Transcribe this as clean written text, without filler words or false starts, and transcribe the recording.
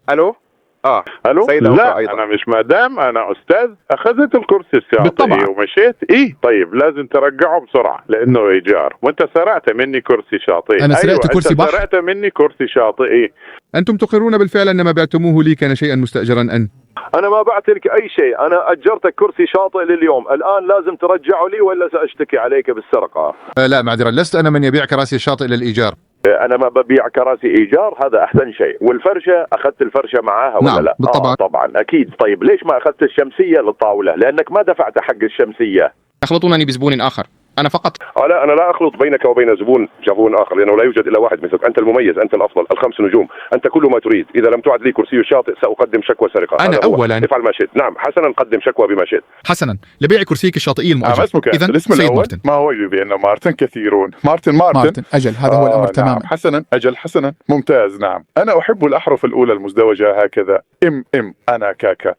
الو. الو. سيدة لا أخرى أيضا. انا مش مدام، انا استاذ. اخذت الكرسي بالطبع. الشاطئي ومشيت. طيب لازم ترجعه بسرعه لانه ايجار، وانت سرقت مني كرسي شاطئي. أنا سرقت أيوة، كرسي انت بحر. سرقت مني كرسي شاطئي. أنتم تقرون بالفعل أن ما بعتموه لي كان شيئا مستأجرا أنا ما بعت لك أي شيء، أنا أجرتك كرسي شاطئ لليوم، الآن لازم ترجعه لي ولا سأشتكي عليك بالسرقة. لا معذرة، لست أنا من يبيع كراسي الشاطئ للإيجار. أنا ما ببيع كراسي إيجار، هذا أحسن شيء. والفرشة أخذت الفرشة معاها ولا نعم، لا؟ بالطبع. طبعا أكيد. طيب ليش ما أخذت الشمسية للطاولة؟ لأنك ما دفعت حق الشمسية. يخلطونني بزبون آخر، أنا فقط. لا، أنا لا أخلط بينك وبين زبون آخر، لأنه لا يوجد إلا واحد مثلك. أنت المميز، أنت الأفضل، ال5 نجوم، أنت كل ما تريد. إذا لم تعد لي كرسي الشاطئ سأقدم شكوى سرقة. أنا هذا هو. أولا افعل ما شئت. نعم حسنا، قدم شكوى بما شئت. حسنا لبيع كرسيك الشاطئي المؤجر. ما اسمك؟ إذن الاسم سيد الاول مارتن. ما هو يبي انه مارتن كثيرون. مارتن. أجل هذا هو الأمر تماما. نعم. حسنا، أجل حسنا، ممتاز. نعم، أنا أحب الأحرف الأولى المزدوجة هكذا. أنا كاكا.